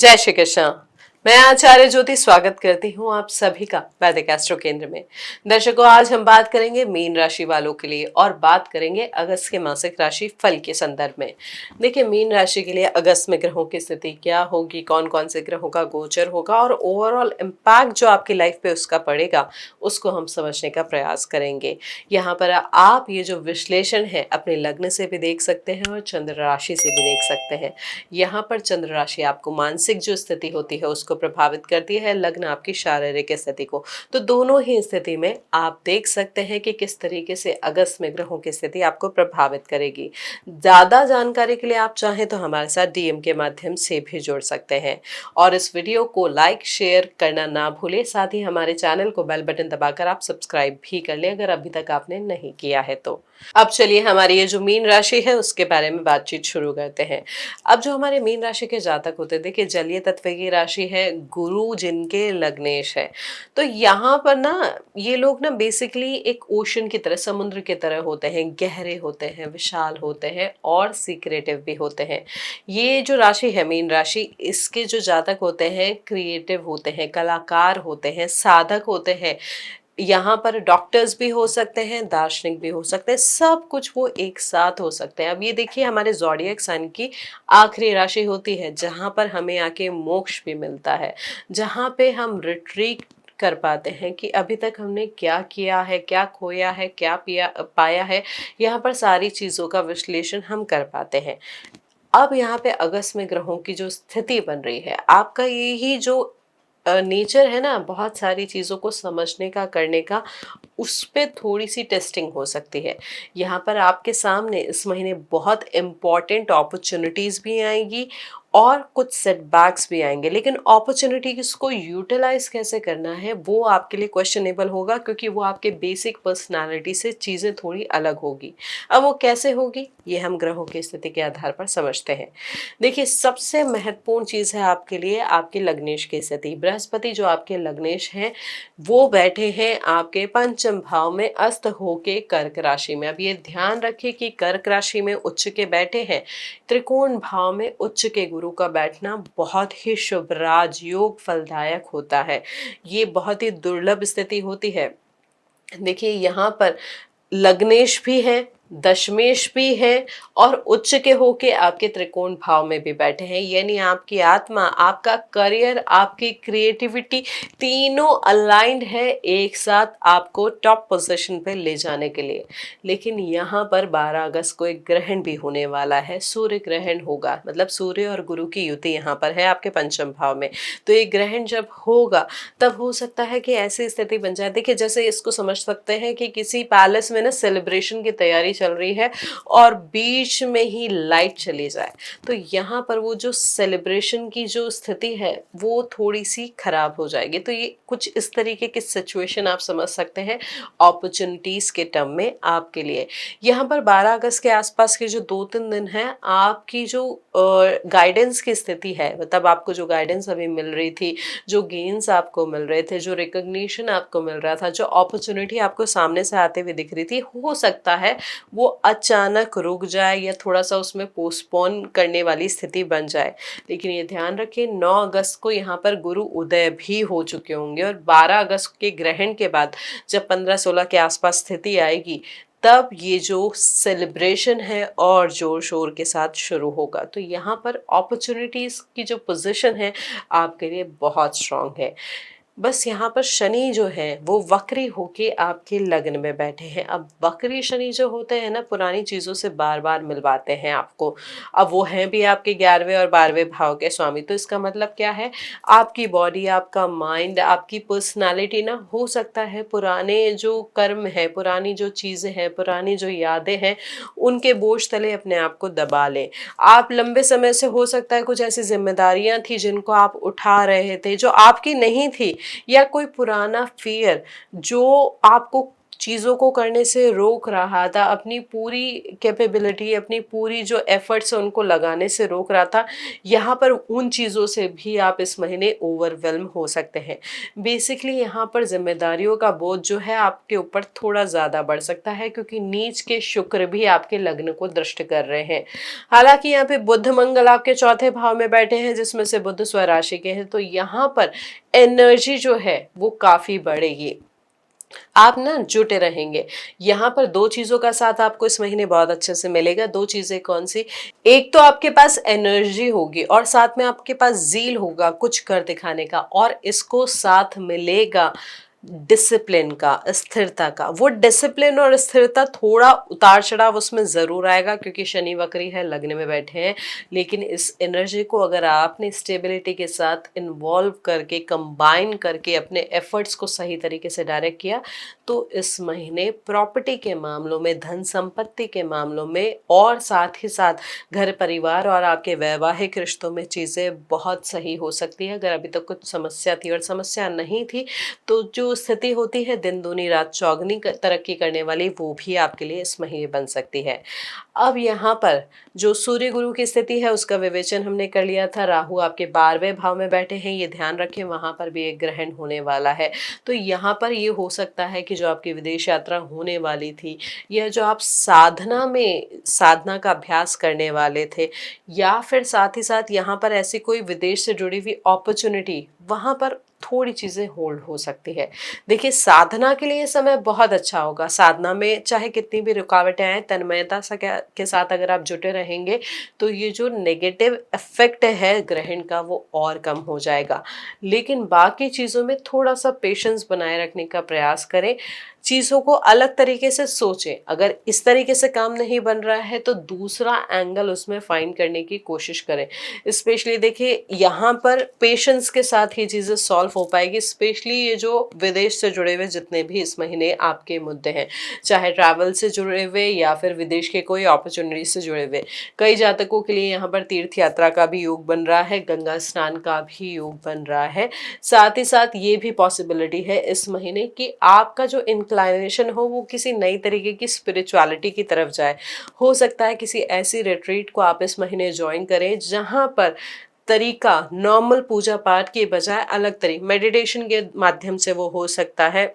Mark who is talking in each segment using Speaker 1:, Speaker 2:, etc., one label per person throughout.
Speaker 1: जय श्री कृष्ण। मैं आचार्य ज्योति स्वागत करती हूँ आप सभी का वैदिक एस्ट्रो केंद्र में। दर्शकों, आज हम बात करेंगे मीन राशि वालों के लिए और बात करेंगे अगस्त के मासिक राशि फल के संदर्भ में। देखिए, मीन राशि के लिए अगस्त में ग्रहों की स्थिति क्या होगी, कौन कौन से ग्रहों का गोचर होगा और ओवरऑल इम्पैक्ट जो आपकी लाइफ पे उसका पड़ेगा, उसको हम समझने का प्रयास करेंगे। यहाँ पर आप ये जो विश्लेषण है अपने लग्न से भी देख सकते हैं और चंद्र राशि से भी देख सकते हैं। यहाँ पर चंद्र राशि आपको मानसिक जो स्थिति होती है उसको प्रभावित करती है, लग्न आपकी शारीरिक स्थिति को। तो दोनों ही स्थिति में आप देख सकते हैं कि किस तरीके से अगस्त में ग्रहों की स्थिति आपको प्रभावित करेगी। ज्यादा जानकारी के लिए आप चाहें तो हमारे साथ डीएम के माध्यम से भी जुड़ सकते हैं और इस वीडियो को लाइक शेयर करना ना भूलें। साथ ही हमारे चैनल को बेल बटन दबाकर आप सब्सक्राइब भी कर लें अगर अभी तक आपने नहीं किया है तो। अब चलिए हमारी ये जो मीन राशि है उसके बारे में बातचीत शुरू करते हैं। अब जो हमारे मीन राशि के जातक होते हैं, देखिए जलीय तत्व की राशि है, गुरु जिनके लग्नेश है, तो यहाँ पर ना ये लोग ना बेसिकली एक ओशन की तरह, समुद्र की तरह होते हैं, गहरे होते हैं, विशाल होते हैं और सीक्रेटिव भी होते हैं। ये जो राशि है मीन राशि, इसके जो जातक होते हैं क्रिएटिव होते हैं, कलाकार होते हैं, साधक होते हैं। यहाँ पर डॉक्टर्स भी हो सकते हैं, दार्शनिक भी हो सकते हैं, सब कुछ वो एक साथ हो सकते हैं। अब ये देखिए, हमारे ज़ोडिएक साइन की आखिरी राशि होती है जहाँ पर हमें आके मोक्ष भी मिलता है, जहाँ पे हम रिट्रीट कर पाते हैं कि अभी तक हमने क्या किया है, क्या खोया है, क्या पिया पाया है। यहाँ पर सारी चीज़ों का विश्लेषण हम कर पाते हैं। अब यहाँ पे अगस्त में ग्रहों की जो स्थिति बन रही है, आपका यही जो नेचर है ना, बहुत सारी चीज़ों को समझने का, करने का, उस पे थोड़ी सी टेस्टिंग हो सकती है। यहाँ पर आपके सामने इस महीने बहुत इम्पॉर्टेंट अपॉर्चुनिटीज़ भी आएंगी और कुछ सेटबैक्स भी आएंगे, लेकिन अपॉर्चुनिटीज़ को यूटिलाइज कैसे करना है वो आपके लिए क्वेश्चनेबल होगा, क्योंकि वो आपके बेसिक पर्सनालिटी से चीज़ें थोड़ी अलग होगी। अब वो कैसे होगी ये हम ग्रहों की स्थिति के आधार पर समझते हैं। देखिए, सबसे महत्वपूर्ण चीज़ है आपके लिए आपके लग्नेश की स्थिति। बृहस्पति जो आपके लग्नेश हैं वो बैठे हैं आपके पंचम भाव में अस्त होके कर्क राशि में। अब ये ध्यान रखें कि कर्क राशि में उच्च के बैठे हैं। त्रिकोण भाव में उच्च के गुरु का बैठना बहुत ही शुभ राजयोग फलदायक होता है। ये बहुत ही दुर्लभ स्थिति होती है। देखिए, यहाँ पर लग्नेश भी है, दशमेश भी है और उच्च के होके आपके त्रिकोण भाव में भी बैठे हैं, यानी आपकी आत्मा, आपका करियर, आपकी क्रिएटिविटी, तीनों अलाइंड है एक साथ आपको टॉप पोजीशन पे ले जाने के लिए। लेकिन यहाँ पर 12 अगस्त को एक ग्रहण भी होने वाला है, सूर्य ग्रहण होगा, मतलब सूर्य और गुरु की युति यहाँ पर है आपके पंचम भाव में। तो ये ग्रहण जब होगा तब हो सकता है कि ऐसी स्थिति बन जाए। देखिए, जैसे इसको समझ सकते हैं कि किसी पैलेस में ना सेलिब्रेशन की तैयारी चल रही है और बीच में ही लाइट चली जाए, तो यहाँ पर वो जो सेलिब्रेशन की जो स्थिति है वो थोड़ी सी खराब हो जाएगी। तो ये कुछ इस तरीके की सिचुएशन आप समझ सकते हैं अपॉर्चुनिटीज के टर्म में आपके लिए। यहाँ पर 12 अगस्त के आसपास के जो 2-3 दिन है, आपकी जो गाइडेंस की स्थिति है, मतलब आपको जो गाइडेंस अभी मिल रही थी, जो गेन्स आपको मिल रहे थे, जो रिकॉग्निशन आपको मिल रहा था, जो अपॉर्चुनिटी आपको सामने से आते हुए दिख रही थी, हो सकता है वो अचानक रुक जाए या थोड़ा सा उसमें पोस्टपोन करने वाली स्थिति बन जाए। लेकिन ये ध्यान रखें, 9 अगस्त को यहाँ पर गुरु उदय भी हो चुके होंगे और 12 अगस्त के ग्रहण के बाद जब 15-16 के आसपास स्थिति आएगी, तब ये जो सेलिब्रेशन है और जोर शोर के साथ शुरू होगा। तो यहाँ पर अपॉर्चुनिटीज़ की जो पोजीशन है आपके लिए बहुत स्ट्रांग है। बस यहाँ पर शनि जो है वो वक्री होके आपके लग्न में बैठे हैं। अब वक्री शनि जो होते हैं ना, पुरानी चीज़ों से बार बार मिलवाते हैं आपको। अब वो हैं भी आपके 11वें और 12वें भाव के स्वामी, तो इसका मतलब क्या है, आपकी बॉडी, आपका माइंड, आपकी पर्सनालिटी ना, हो सकता है पुराने जो कर्म है, पुरानी जो चीज़ें हैं, पुरानी जो यादें हैं, उनके बोझ तले अपने आप को दबा लें। आप लंबे समय से हो सकता है कुछ ऐसी जिम्मेदारियां थी जिनको आप उठा रहे थे जो आपकी नहीं थी, या कोई पुराना फियर जो आपको चीज़ों को करने से रोक रहा था, अपनी पूरी कैपेबिलिटी, अपनी पूरी जो एफर्ट्स है उनको लगाने से रोक रहा था, यहाँ पर उन चीज़ों से भी आप इस महीने ओवरवेल्म हो सकते हैं। बेसिकली यहाँ पर जिम्मेदारियों का बोझ जो है आपके ऊपर थोड़ा ज़्यादा बढ़ सकता है, क्योंकि नीच के शुक्र भी आपके लग्न को दृष्ट कर रहे हैं। हालांकि यहाँ पे बुध मंगल आपके चौथे भाव में बैठे हैं, जिसमें से बुध स्वराशि के हैं, तो यहाँ पर एनर्जी जो है वो काफी बढ़ेगी। आप ना जुटे रहेंगे। यहाँ पर दो चीजों का साथ आपको इस महीने बहुत अच्छे से मिलेगा। दो चीजें कौन सी? एक तो आपके पास एनर्जी होगी और साथ में आपके पास जील होगा कुछ कर दिखाने का, और इसको साथ मिलेगा डिसिप्लिन का, स्थिरता का। वो डिसिप्लिन और स्थिरता थोड़ा उतार चढ़ाव उसमें जरूर आएगा, क्योंकि शनि वक्री है, लग्न में बैठे हैं, लेकिन इस एनर्जी को अगर आपने स्टेबिलिटी के साथ इन्वॉल्व करके, कंबाइन करके अपने एफर्ट्स को सही तरीके से डायरेक्ट किया, तो इस महीने प्रॉपर्टी के मामलों में, धन संपत्ति के मामलों में, और साथ ही साथ घर परिवार और आपके वैवाहिक रिश्तों में चीजें बहुत सही हो सकती है। अगर अभी तक कुछ समस्या थी और समस्या नहीं थी, तो जो स्थिति होती है दिन दूनी रात चौगनी तरक्की करने वाली, वो भी आपके लिए इस महीने बन सकती है। अब यहाँ पर जो सूर्य गुरु की स्थिति है उसका विवेचन हमने कर लिया था। राहु आपके 12वें भाव में बैठे हैं, ये ध्यान रखें, वहां पर भी एक ग्रहण होने वाला है। तो यहाँ पर ये हो सकता है कि जो आपकी विदेश यात्रा होने वाली थी, या जो आप साधना में साधना का अभ्यास करने वाले थे, या फिर साथ ही साथ यहाँ पर ऐसी कोई विदेश से जुड़ी हुई अपॉर्चुनिटी, वहां पर थोड़ी चीजें होल्ड हो सकती है। देखिए, साधना के लिए समय बहुत अच्छा होगा। साधना में चाहे कितनी भी रुकावटें आए, तन्मयता के साथ अगर आप जुटे रहेंगे, तो ये जो नेगेटिव इफेक्ट है ग्रहण का, वो और कम हो जाएगा। लेकिन बाकी चीजों में थोड़ा सा पेशेंस बनाए रखने का प्रयास करें। चीजों को अलग तरीके से सोचें। अगर इस तरीके से काम नहीं बन रहा है, तो दूसरा एंगल उसमें फाइंड करने की कोशिश करें। स्पेशली देखिए, यहाँ पर पेशेंस के साथ ही चीजें सॉल्व हो पाएगी। स्पेशली ये जो विदेश से जुड़े हुए जितने भी इस महीने आपके मुद्दे हैं, चाहे ट्रैवल से जुड़े हुए या फिर विदेश के कोई अपॉर्चुनिटी से जुड़े हुए, कई जातकों के लिए यहाँ पर तीर्थ यात्रा का भी योग बन रहा है, गंगा स्नान का भी योग बन रहा है। साथ ही साथ ये भी पॉसिबिलिटी है इस महीने कि आपका जो इंक्लाइनेशन हो वो किसी नई तरीके की स्पिरिचुअलिटी की तरफ जाए। हो सकता है किसी ऐसी रिट्रीट को आप इस महीने ज्वाइन करें जहां पर तरीका नॉर्मल पूजा पाठ के बजाय अलग तरीके, मेडिटेशन के माध्यम से वो हो सकता है,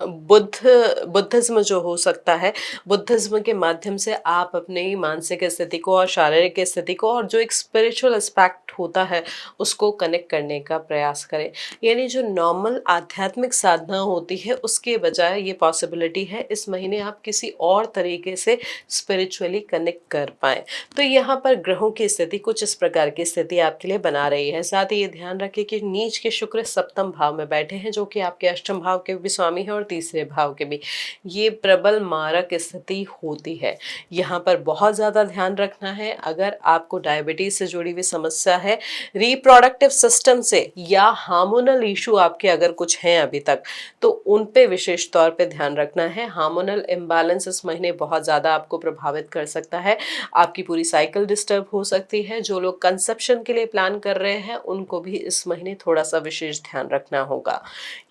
Speaker 1: बुद्धिज्म जो हो सकता है, बुद्धिज्म के माध्यम से आप अपनी मानसिक स्थिति को और शारीरिक स्थिति को, और जो एक स्पिरिचुअल एस्पेक्ट होता है उसको कनेक्ट करने का प्रयास करें। यानी जो नॉर्मल आध्यात्मिक साधना होती है उसके बजाय ये पॉसिबिलिटी है इस महीने आप किसी और तरीके से स्पिरिचुअली कनेक्ट कर पाएं। तो यहाँ पर ग्रहों की स्थिति कुछ इस प्रकार की स्थिति आपके लिए बना रही है। साथ ही ये ध्यान रखें कि नीच के शुक्र सप्तम भाव में बैठे हैं, जो कि आपके अष्टम भाव के भी स्वामी है और तीसरे भाव के भी। ये प्रबल मारक स्थिति होती है। यहाँ पर बहुत ज्यादा ध्यान रखना है। अगर आपको डायबिटीज से जुड़ी हुई समस्या है, रिप्रोडक्टिव सिस्टम से या हार्मोनल इशू आपके अगर कुछ हैं अभी तक, तो उन पे विशेष तौर पे ध्यान रखना है। हार्मोनल इम्बैलेंस इस महीने बहुत ज्यादा आपको प्रभावित कर सकता है। आपकी पूरी साइकिल डिस्टर्ब हो सकती है। जो लोग कंसेप्शन के लिए प्लान कर रहे हैं उनको भी इस महीने थोड़ा सा विशेष ध्यान रखना होगा।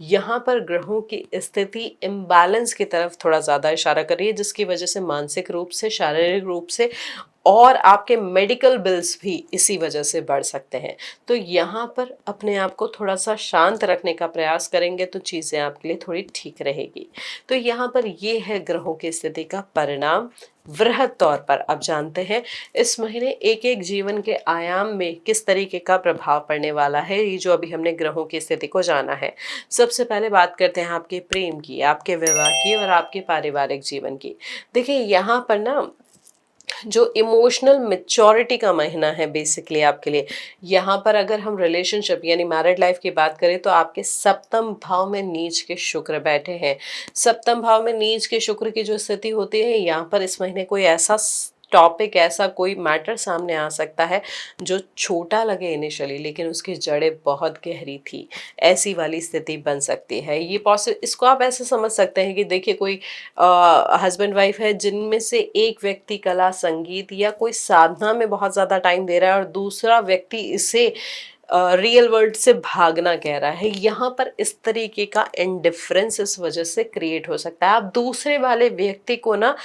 Speaker 1: यहाँ पर ग्रहों की स्थिति इम्बैलेंस की तरफ थोड़ा ज्यादा इशारा कर रही है, जिसकी वजह से मानसिक रूप से, शारीरिक रूप से और आपके मेडिकल बिल्स भी इसी वजह से बढ़ सकते हैं। तो यहाँ पर अपने आप को थोड़ा सा शांत रखने का प्रयास करेंगे तो चीजें आपके लिए थोड़ी ठीक रहेगी। तो यहाँ पर ये है ग्रहों की स्थिति का परिणाम वृहद तौर पर। अब जानते हैं इस महीने एक एक जीवन के आयाम में किस तरीके का प्रभाव पड़ने वाला है। ये जो अभी हमने ग्रहों की स्थिति को जाना है, सबसे पहले बात करते हैं आपके प्रेम की, आपके विवाह की और आपके पारिवारिक जीवन की। देखिए, यहाँ पर ना जो इमोशनल मेच्योरिटी का महीना है बेसिकली आपके लिए। यहाँ पर अगर हम रिलेशनशिप यानी मैरिड लाइफ की बात करें, तो आपके सप्तम भाव में नीच के शुक्र बैठे हैं। सप्तम भाव में नीच के शुक्र की जो स्थिति होती है, यहाँ पर इस महीने कोई ऐसा टॉपिक, ऐसा कोई मैटर सामने आ सकता है जो छोटा लगे इनिशियली, लेकिन उसकी जड़ें बहुत गहरी थी, ऐसी वाली स्थिति बन सकती है। ये इसको आप ऐसे समझ सकते हैं कि देखिए, कोई हस्बैंड वाइफ है जिनमें से एक व्यक्ति कला, संगीत या कोई साधना में बहुत ज़्यादा टाइम दे रहा है और दूसरा व्यक्ति इसे रियल वर्ल्ड से भागना कह रहा है। यहाँ पर इस तरीके का इंडिफरेंस इस वजह से क्रिएट हो सकता है। आप दूसरे वाले व्यक्ति को ना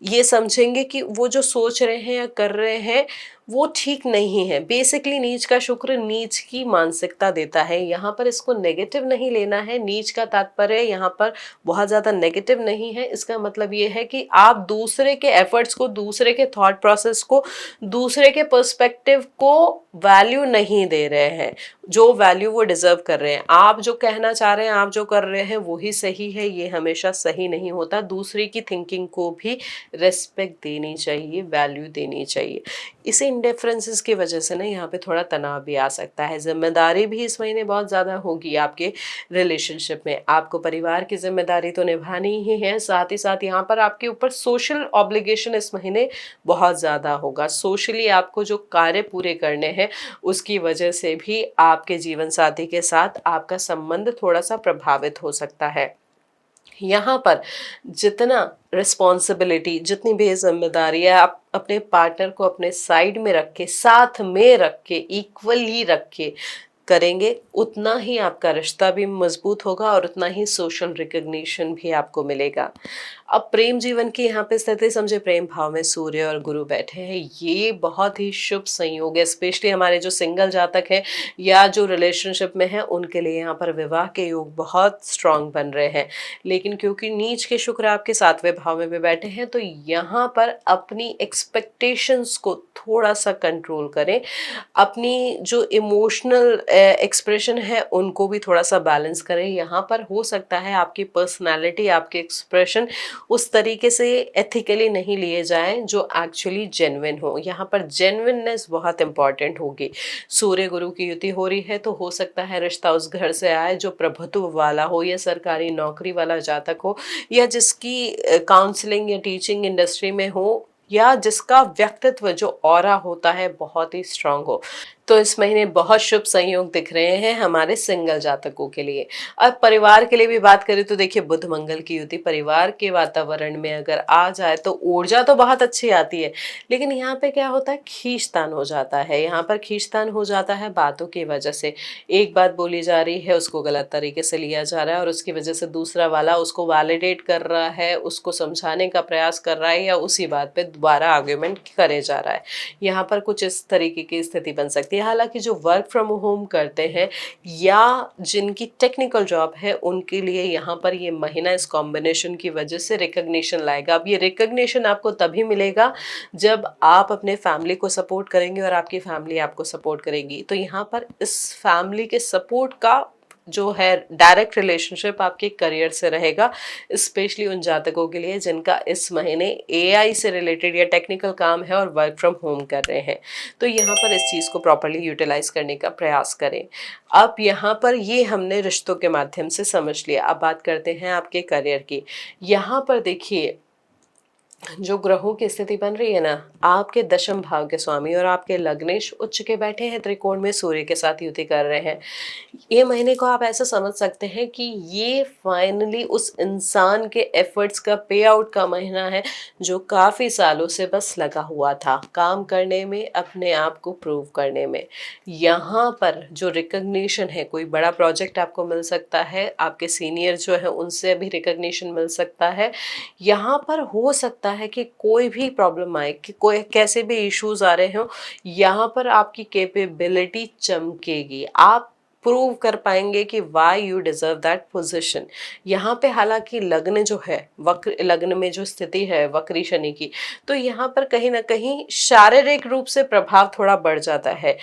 Speaker 1: ये समझेंगे कि वो जो सोच रहे हैं या कर रहे हैं वो ठीक नहीं है। बेसिकली नीच का शुक्र नीच की मानसिकता देता है। यहाँ पर इसको नेगेटिव नहीं लेना है। नीच का तात्पर्य यहाँ पर बहुत ज़्यादा नेगेटिव नहीं है। इसका मतलब ये है कि आप दूसरे के एफर्ट्स को, दूसरे के थॉट प्रोसेस को, दूसरे के पर्सपेक्टिव को वैल्यू नहीं दे रहे हैं जो वैल्यू वो डिजर्व कर रहे हैं। आप जो कहना चाह रहे हैं, आप जो कर रहे हैं वही सही है, ये हमेशा सही नहीं होता। दूसरे की थिंकिंग को भी रेस्पेक्ट देनी चाहिए, वैल्यू देनी चाहिए। इसी इंडिफरेंसेस की वजह से ना यहाँ पे थोड़ा तनाव भी आ सकता है। जिम्मेदारी भी इस महीने बहुत ज़्यादा होगी आपके रिलेशनशिप में। आपको परिवार की जिम्मेदारी तो निभानी ही है, साथ ही साथ यहाँ पर आपके ऊपर सोशल ऑब्लिगेशन इस महीने बहुत ज़्यादा होगा। सोशली आपको जो कार्य पूरे करने हैं उसकी वजह से भी आपके जीवन साथी के साथ आपका संबंध थोड़ा सा प्रभावित हो सकता है। यहाँ पर जितना रिस्पॉन्सिबिलिटी, जितनी भी जिम्मेदारी है, आप अपने पार्टनर को अपने साइड में रख के, साथ में रख के, इक्वली रख के करेंगे, उतना ही आपका रिश्ता भी मजबूत होगा और उतना ही सोशल रिकग्निशन भी आपको मिलेगा। अब प्रेम जीवन की यहाँ पे स्थिति समझे, प्रेम भाव में सूर्य और गुरु बैठे हैं। ये बहुत ही शुभ संयोग है, स्पेशली हमारे जो सिंगल जातक हैं या जो रिलेशनशिप में हैं उनके लिए यहाँ पर विवाह के योग बहुत स्ट्रांग बन रहे हैं। लेकिन क्योंकि नीच के शुक्र आपके 7वें भाव में भी बैठे हैं तो यहाँ पर अपनी एक्सपेक्टेशंस को थोड़ा सा कंट्रोल करें। अपनी जो इमोशनल एक्सप्रेशन है उनको भी थोड़ा सा बैलेंस करें। यहाँ पर हो सकता है आपकी पर्सनालिटी, आपके एक्सप्रेशन उस तरीके से एथिकली नहीं लिए जाएं जो एक्चुअली जेन्युइन हो। यहाँ पर जेन्युइननेस बहुत इंपॉर्टेंट होगी। सूर्य गुरु की युति हो रही है तो हो सकता है रिश्ता उस घर से आए जो प्रभुत्व वाला हो या सरकारी नौकरी वाला जातक हो या जिसकी काउंसलिंग या टीचिंग इंडस्ट्री में हो या जिसका व्यक्तित्व जो ऑरा होता है बहुत ही स्ट्रांग हो। तो इस महीने बहुत शुभ संयोग दिख रहे हैं हमारे सिंगल जातकों के लिए। अब परिवार के लिए भी बात करें तो देखिए बुध मंगल की युति परिवार के वातावरण में अगर आ जाए तो ऊर्जा तो बहुत अच्छी आती है, लेकिन यहाँ पे क्या होता है, खींचतान हो जाता है। यहाँ पर खींचतान हो जाता है बातों की वजह से। एक बात बोली जा रही है, उसको गलत तरीके से लिया जा रहा है और उसकी वजह से दूसरा वाला उसको वैलिडेट कर रहा है, उसको समझाने का प्रयास कर रहा है या उसी बात पे दोबारा आर्ग्यूमेंट करे जा रहा है। यहाँ पर कुछ इस तरीके की स्थिति बन सकती है। हालांकि जो वर्क फ्रॉम होम करते हैं या जिनकी टेक्निकल जॉब है उनके लिए यहाँ पर ये महीना इस कॉम्बिनेशन की वजह से रिकग्निशन लाएगा। अब ये रिकग्निशन आपको तभी मिलेगा जब आप अपने फैमिली को सपोर्ट करेंगे और आपकी फैमिली आपको सपोर्ट करेगी। तो यहाँ पर इस फैमिली के सपोर्ट का जो है डायरेक्ट रिलेशनशिप आपके करियर से रहेगा, स्पेशली उन जातकों के लिए जिनका इस महीने एआई से रिलेटेड या टेक्निकल काम है और वर्क फ्रॉम होम कर रहे हैं। तो यहाँ पर इस चीज़ को प्रॉपरली यूटिलाइज करने का प्रयास करें। अब यहाँ पर ये हमने रिश्तों के माध्यम से समझ लिया। अब बात करते हैं आपके करियर की। यहाँ पर देखिए जो ग्रहों की स्थिति बन रही है ना, आपके दशम भाव के स्वामी और आपके लग्नेश उच्च के बैठे हैं त्रिकोण में, सूर्य के साथ युति कर रहे हैं। ये महीने को आप ऐसा समझ सकते हैं कि ये फाइनली उस इंसान के एफर्ट्स का पे आउट का महीना है जो काफ़ी सालों से बस लगा हुआ था काम करने में, अपने आप को प्रूव करने में। यहाँ पर जो रिकग्निशन है, कोई बड़ा प्रोजेक्ट आपको मिल सकता है, आपके सीनियर जो है उनसे भी रिकग्निशन मिल सकता है। यहाँ पर हो सकता है कि कोई भी प्रॉब्लम आए, कि कोई कैसे भी इश्यूज आ रहे हो, यहाँ पर आपकी कैपेबिलिटी चमकेगी। आप प्रूव कर पाएंगे कि why you deserve that position. यहाँ पे हालांकि लग्न जो है, वक्र लग्न में जो स्थिति है वक्री शनि की, तो यहाँ पर कहीं ना कहीं शारीरिक रूप से प्रभाव थोड़ा बढ़ जाता है।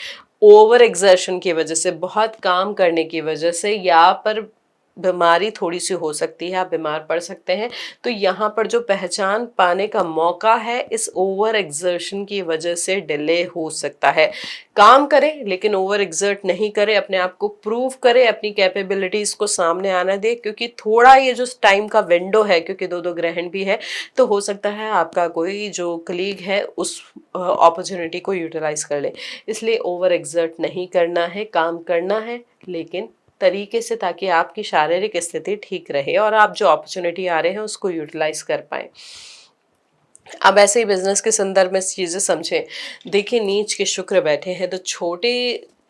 Speaker 1: ओवर एक्सर्शन की वजह से, बहुत काम करने की वजह से, यहाँ पर बीमारी थोड़ी सी हो सकती है, आप बीमार पड़ सकते हैं। तो यहाँ पर जो पहचान पाने का मौका है इस ओवर एक्सर्शन की वजह से डिले हो सकता है। काम करें लेकिन ओवर एक्सर्ट नहीं करें, अपने आप को प्रूव करें, अपनी कैपेबिलिटीज को सामने आना दे, क्योंकि थोड़ा ये जो टाइम का विंडो है, क्योंकि दो ग्रहण भी है, तो हो सकता है आपका कोई जो कलीग है उस अपॉर्चुनिटी को यूटिलाइज कर ले। इसलिए ओवर एक्सर्ट नहीं करना है, काम करना है लेकिन तरीके से, ताकि आपकी शारीरिक स्थिति ठीक रहे और आप जो अपॉर्चुनिटी आ रहे हैं उसको यूटिलाइज कर पाएं। अब ऐसे ही बिजनेस के संदर्भ में चीज़ें समझें। देखिए नीच के शुक्र बैठे हैं तो छोटे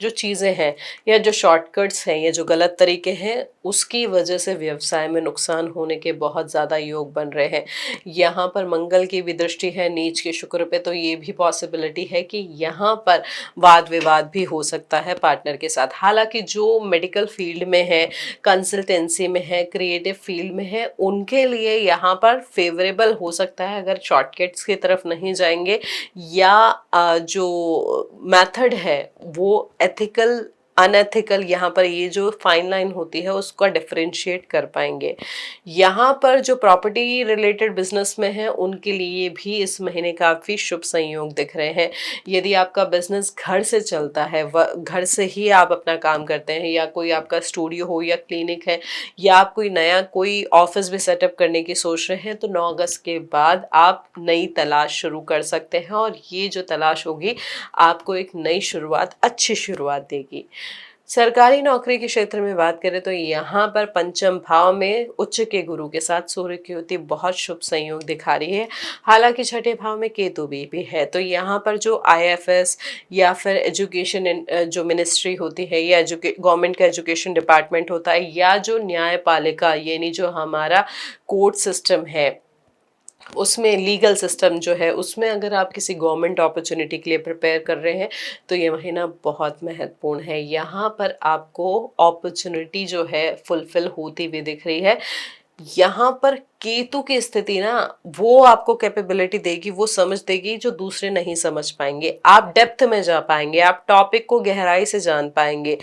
Speaker 1: जो चीज़ें हैं या जो शॉर्टकट्स हैं या जो गलत तरीके हैं, उसकी वजह से व्यवसाय में नुकसान होने के बहुत ज़्यादा योग बन रहे हैं। यहाँ पर मंगल की भी दृष्टि है नीच के शुक्र पे, तो ये भी पॉसिबिलिटी है कि यहाँ पर वाद विवाद भी हो सकता है पार्टनर के साथ। हालांकि जो मेडिकल फील्ड में है, कंसल्टेंसी में है, क्रिएटिव फील्ड में है, उनके लिए यहाँ पर फेवरेबल हो सकता है अगर शॉर्टकट्स की तरफ नहीं जाएंगे या जो मेथड है वो एथिकल अनएथिकल, यहाँ पर ये जो फाइन लाइन होती है उसका डिफरेंशिएट कर पाएंगे। यहाँ पर जो प्रॉपर्टी रिलेटेड बिजनेस में है उनके लिए भी इस महीने काफ़ी शुभ संयोग दिख रहे हैं। यदि आपका बिजनेस घर से चलता है, घर से ही आप अपना काम करते हैं, या कोई आपका स्टूडियो हो या क्लिनिक है, या आप कोई नया कोई ऑफिस भी सेटअप करने की सोच रहे हैं, तो 9 अगस्त के बाद आप नई तलाश शुरू कर सकते हैं और ये जो तलाश होगी आपको एक नई शुरुआत, अच्छी शुरुआत देगी। सरकारी नौकरी के क्षेत्र में बात करें तो यहाँ पर पंचम भाव में उच्च के गुरु के साथ सूर्य की युति बहुत शुभ संयोग दिखा रही है। हालांकि छठे भाव में केतु भी है, तो यहाँ पर जो आईएफएस या फिर एजुकेशन जो मिनिस्ट्री होती है या गवर्नमेंट का एजुकेशन डिपार्टमेंट होता है, या जो न्यायपालिका यानी जो हमारा कोर्ट सिस्टम है, उसमें लीगल सिस्टम जो है, उसमें अगर आप किसी गवर्नमेंट अपॉर्चुनिटी के लिए प्रिपेयर कर रहे हैं तो ये महीना बहुत महत्वपूर्ण है। यहाँ पर आपको अपॉर्चुनिटी जो है फुलफिल होती हुई दिख रही है। यहाँ पर केतु की स्थिति ना, वो आपको कैपेबिलिटी देगी, वो समझ देगी जो दूसरे नहीं समझ पाएंगे। आप डेप्थ में जा पाएंगे, आप टॉपिक को गहराई से जान पाएंगे।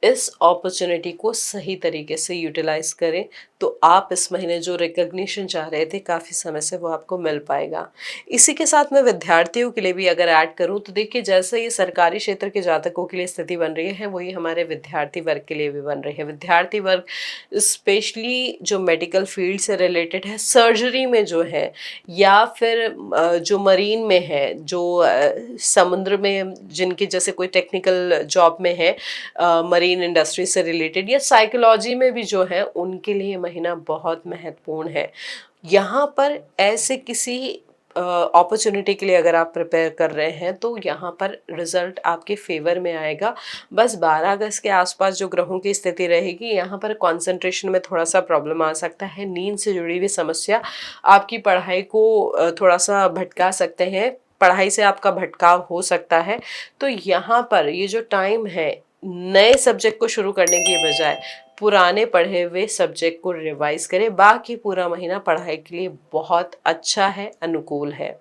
Speaker 1: इस अपॉर्चुनिटी को सही तरीके से यूटिलाइज करें तो आप इस महीने जो रिकग्निशन चाह रहे थे काफ़ी समय से, वो आपको मिल पाएगा। इसी के साथ मैं विद्यार्थियों के लिए भी अगर ऐड करूं तो देखिए, जैसे ये सरकारी क्षेत्र के जातकों के लिए स्थिति बन रही है, वही हमारे विद्यार्थी वर्ग के लिए भी बन रही है। विद्यार्थी वर्ग स्पेशली जो मेडिकल फील्ड से रिलेटेड है, सर्जरी में जो है, या फिर जो मरीन में है, जो समुद्र में जिनकी जैसे कोई टेक्निकल जॉब में है, मरीन इंडस्ट्री से रिलेटेड, या साइकोलॉजी में भी जो है, उनके लिए महीना बहुत महत्वपूर्ण है। यहाँ पर ऐसे किसी अपॉर्चुनिटी के लिए अगर आप प्रिपेयर कर रहे हैं तो यहाँ पर रिजल्ट आपके फेवर में आएगा। बस 12 अगस्त के आसपास जो ग्रहों की स्थिति रहेगी, यहाँ पर कंसंट्रेशन में थोड़ा सा प्रॉब्लम आ सकता है। नींद से जुड़ी हुई समस्या आपकी पढ़ाई को थोड़ा सा भटका सकते हैं, पढ़ाई से आपका भटकाव हो सकता है। तो यहाँ पर ये जो टाइम है, नए सब्जेक्ट को शुरू करने की बजाय पुराने पढ़े हुए सब्जेक्ट को रिवाइज करें। बाकी पूरा महीना पढ़ाई के लिए बहुत अच्छा है, अनुकूल है।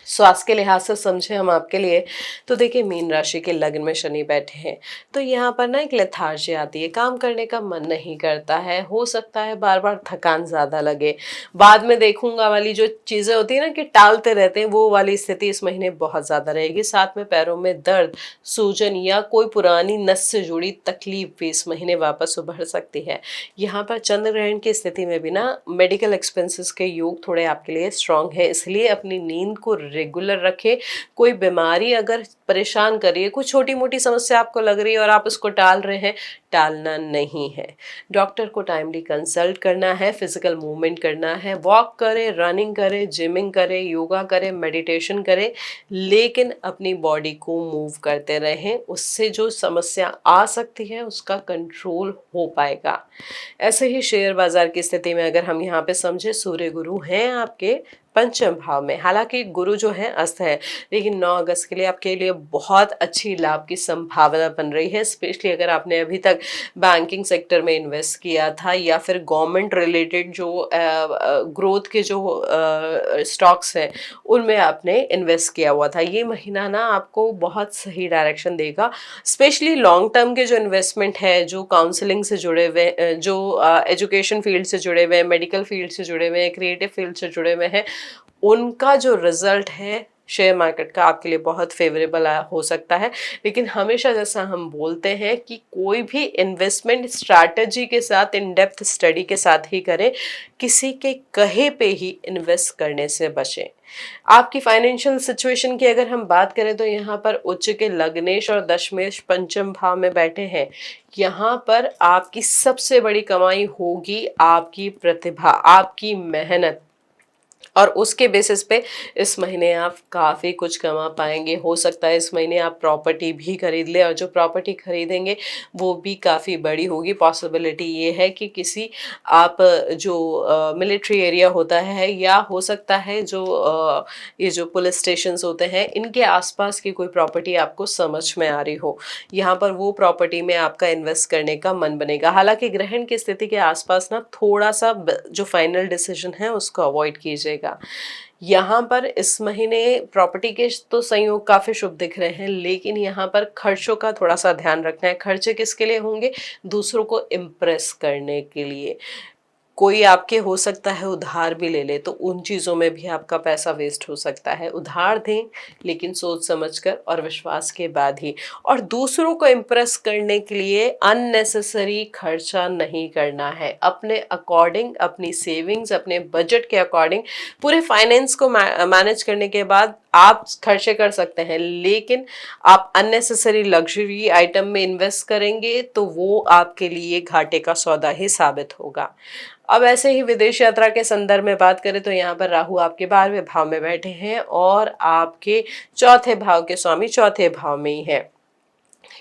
Speaker 1: स्वास्थ्य के लिहाज से समझे हम आपके लिए तो देखिए, मीन राशि के लग्न में शनि बैठे हैं, तो यहाँ पर ना एक लेथार्जी आती है, काम करने का मन नहीं करता है, हो सकता है बार बार थकान ज़्यादा लगे, बाद में देखूंगा वाली जो चीज़ें होती है ना कि टालते रहते हैं, वो वाली स्थिति इस महीने बहुत ज़्यादा रहेगी। साथ में पैरों में दर्द, सूजन या कोई पुरानी नस से जुड़ी तकलीफ भी इस महीने वापस उभर सकती है। यहाँ पर चंद्र ग्रहण की स्थिति में भी ना मेडिकल एक्सपेंसेस के योग थोड़े आपके लिए स्ट्रांग है, इसलिए अपनी नींद को रेगुलर रखें। कोई बीमारी अगर परेशान कर रही है, कोई छोटी मोटी समस्या आपको लग रही है और आप उसको टाल रहे हैं, टालना नहीं है। डॉक्टर को टाइमली कंसल्ट करना है, फिजिकल मूवमेंट करना है, वॉक करें, रनिंग करें, जिमिंग करें, योगा करें, मेडिटेशन करें, लेकिन अपनी बॉडी को मूव करते रहें। उससे जो समस्या आ सकती है उसका कंट्रोल हो पाएगा। ऐसे ही शेयर बाजार की स्थिति में अगर हम यहाँ पे समझे, सूर्य गुरु हैं आपके पंचम भाव में। हालांकि गुरु जो है अस्त है, लेकिन 9 अगस्त के लिए आपके लिए बहुत अच्छी लाभ की संभावना बन रही है। स्पेशली अगर आपने अभी तक बैंकिंग सेक्टर में इन्वेस्ट किया था या फिर गवर्नमेंट रिलेटेड जो ग्रोथ के जो स्टॉक्स हैं उनमें आपने इन्वेस्ट किया हुआ था, ये महीना ना आपको बहुत सही डायरेक्शन देगा। स्पेशली लॉन्ग टर्म के जो इन्वेस्टमेंट है, जो काउंसलिंग से जुड़े हुए, जो एजुकेशन फील्ड से जुड़े हुए, मेडिकल फील्ड से जुड़े हुए, क्रिएटिव फील्ड से जुड़े हुए हैं, उनका जो रिजल्ट है शेयर मार्केट का आपके लिए बहुत फेवरेबल हो सकता है। लेकिन हमेशा जैसा हम बोलते हैं कि कोई भी इन्वेस्टमेंट स्ट्रैटेजी के साथ, इन डेप्थ स्टडी के साथ ही करें, किसी के कहे पे ही इन्वेस्ट करने से बचें। आपकी फाइनेंशियल सिचुएशन की अगर हम बात करें तो यहाँ पर उच्च के लग्नेश और दशमेश पंचम भाव में बैठे हैं। यहाँ पर आपकी सबसे बड़ी कमाई होगी आपकी प्रतिभा, आपकी मेहनत, और उसके बेसिस पे इस महीने आप काफ़ी कुछ कमा पाएंगे। हो सकता है इस महीने आप प्रॉपर्टी भी खरीद लें, और जो प्रॉपर्टी खरीदेंगे वो भी काफ़ी बड़ी होगी। पॉसिबिलिटी ये है कि किसी आप जो मिलिट्री एरिया होता है, या हो सकता है जो ये जो पुलिस स्टेशंस होते हैं, इनके आसपास की कोई प्रॉपर्टी आपको समझ में आ रही हो, यहाँ पर वो प्रॉपर्टी में आपका इन्वेस्ट करने का मन बनेगा। हालांकि ग्रहण की स्थिति के आसपास ना थोड़ा सा जो फाइनल डिसीजन है उसको अवॉइड कीजिएगा। यहाँ पर इस महीने प्रॉपर्टी के तो संयोग काफ़ी शुभ दिख रहे हैं, लेकिन यहाँ पर खर्चों का थोड़ा सा ध्यान रखना है। खर्चे किसके लिए होंगे? दूसरों को इम्प्रेस करने के लिए। कोई आपके हो सकता है उधार भी ले ले, तो उन चीज़ों में भी आपका पैसा वेस्ट हो सकता है। उधार दें, लेकिन सोच समझकर और विश्वास के बाद ही। और दूसरों को इम्प्रेस करने के लिए अननेसेसरी खर्चा नहीं करना है। अपने अकॉर्डिंग, अपनी सेविंग्स, अपने बजट के अकॉर्डिंग पूरे फाइनेंस को मैनेज करने के बाद आप खर्चे कर सकते हैं, लेकिन आप अननेसेसरी लग्जरी आइटम में इन्वेस्ट करेंगे तो वो आपके लिए घाटे का सौदा ही साबित होगा। अब ऐसे ही विदेश यात्रा के संदर्भ में बात करें तो यहाँ पर राहु आपके 12वें भाव में बैठे हैं, और आपके चौथे भाव के स्वामी चौथे भाव में ही है।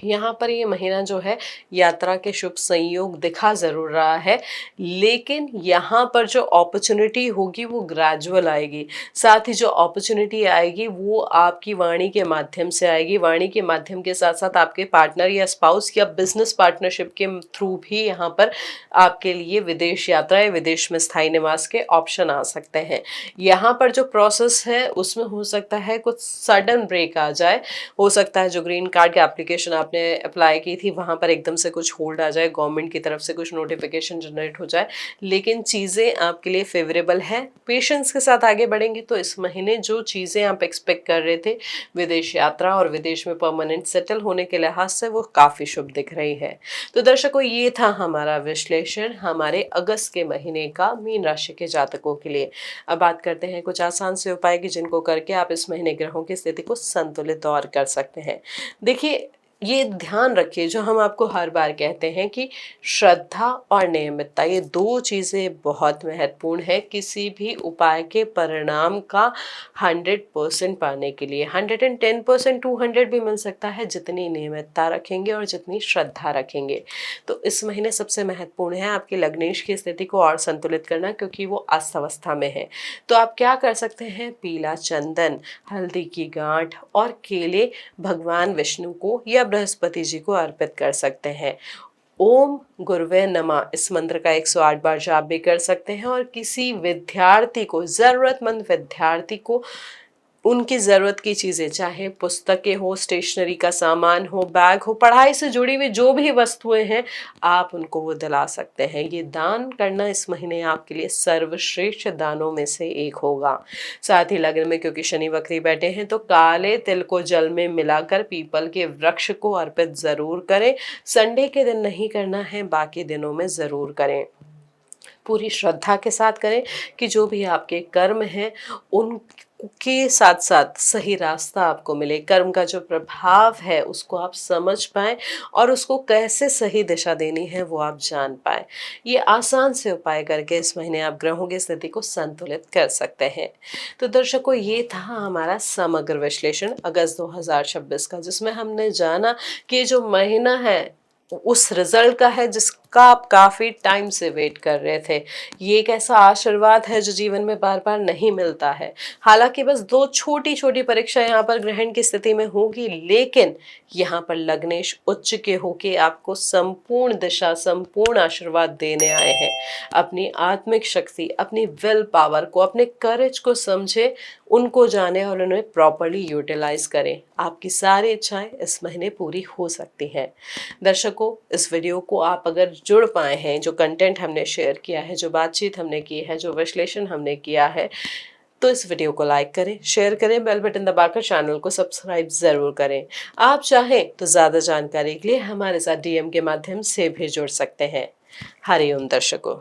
Speaker 1: यहाँ पर ये महीना जो है यात्रा के शुभ संयोग दिखा जरूर रहा है, लेकिन यहाँ पर जो अपॉर्चुनिटी होगी वो ग्रेजुअल आएगी। साथ ही जो अपॉर्चुनिटी आएगी वो आपकी वाणी के माध्यम से आएगी। वाणी के माध्यम के साथ साथ आपके पार्टनर या स्पाउस या बिजनेस पार्टनरशिप के थ्रू भी यहाँ पर आपके लिए विदेश यात्रा या विदेश में स्थायी निवास के ऑप्शन आ सकते हैं। यहाँ पर जो प्रोसेस है उसमें हो सकता है कुछ सडन ब्रेक आ जाए। हो सकता है जो ग्रीन कार्ड की एप्लीकेशन आपने अप्लाई की थी वहाँ पर एकदम से कुछ होल्ड आ जाए, गवर्नमेंट की तरफ से कुछ नोटिफिकेशन जनरेट हो जाए, लेकिन चीज़ें आपके लिए फेवरेबल है। पेशेंस के साथ आगे बढ़ेंगे तो इस महीने जो चीज़ें आप एक्सपेक्ट कर रहे थे विदेश यात्रा और विदेश में परमानेंट सेटल होने के लिहाज से वो काफ़ी शुभ दिख रही है। तो दर्शकों, ये था हमारा विश्लेषण हमारे अगस्त के महीने का मीन राशि के जातकों के लिए। अब बात करते हैं कुछ आसान से उपाय की, जिनको करके आप इस महीने ग्रहों की स्थिति को संतुलित और कर सकते हैं। देखिए, ये ध्यान रखिए, जो हम आपको हर बार कहते हैं कि श्रद्धा और नियमितता, ये दो चीज़ें बहुत महत्वपूर्ण है किसी भी उपाय के परिणाम का 100% पाने के लिए। 110%, 200 भी मिल सकता है, जितनी नियमितता रखेंगे और जितनी श्रद्धा रखेंगे। तो इस महीने सबसे महत्वपूर्ण है आपकी लग्नेश की स्थिति को और संतुलित करना, क्योंकि वो अस्त अवस्था में है। तो आप क्या कर सकते हैं? पीला चंदन, हल्दी की गांठ और केले भगवान विष्णु को या बृहस्पति जी को अर्पित कर सकते हैं। ओम गुरुवे नमः इस मंत्र का 108 बार जाप भी कर सकते हैं। और किसी विद्यार्थी को, जरूरतमंद विद्यार्थी को उनकी ज़रूरत की चीज़ें, चाहे पुस्तकें हो, स्टेशनरी का सामान हो, बैग हो, पढ़ाई से जुड़ी हुई जो भी वस्तुएं हैं, आप उनको वो दिला सकते हैं। ये दान करना इस महीने आपके लिए सर्वश्रेष्ठ दानों में से एक होगा। साथ ही लग्न में क्योंकि शनि वक्री बैठे हैं, तो काले तिल को जल में मिलाकर पीपल के वृक्ष को अर्पित ज़रूर करें। संडे के दिन नहीं करना है, बाकी दिनों में ज़रूर करें। पूरी श्रद्धा के साथ करें कि जो भी आपके कर्म हैं उनके साथ साथ सही रास्ता आपको मिले। कर्म का जो प्रभाव है उसको आप समझ पाएं और उसको कैसे सही दिशा देनी है वो आप जान पाएं। ये आसान से उपाय करके इस महीने आप ग्रहों की स्थिति को संतुलित कर सकते हैं। तो दर्शकों, ये था हमारा समग्र विश्लेषण अगस्त 2026 का, जिसमें हमने जाना कि जो महीना है उस रिजल्ट का है जिसका आप काफी टाइम से वेट कर रहे थे। ये एक ऐसा आशीर्वाद है जो जीवन में बार बार नहीं मिलता है। हालांकि बस दो छोटी छोटी परीक्षा यहाँ पर ग्रहण की स्थिति में होगी, लेकिन यहाँ पर लग्नेश उच्च के होके आपको संपूर्ण दिशा, संपूर्ण आशीर्वाद देने आए हैं। अपनी आत्मिक शक्ति, अपनी विल पावर को, अपने करेज को समझे, उनको जाने और उन्हें प्रॉपरली यूटिलाइज करें। आपकी सारी इच्छाएं इस महीने पूरी हो सकती हैं। दर्शकों, इस वीडियो को आप अगर जुड़ पाए हैं, जो कंटेंट हमने शेयर किया है, जो बातचीत हमने की है, जो विश्लेषण हमने किया है, तो इस वीडियो को लाइक करें, शेयर करें, बेल बटन दबाकर चैनल को सब्सक्राइब जरूर करें। आप चाहें तो ज़्यादा जानकारी के लिए हमारे साथ DM के माध्यम से भी जुड़ सकते हैं। हरिओम दर्शकों।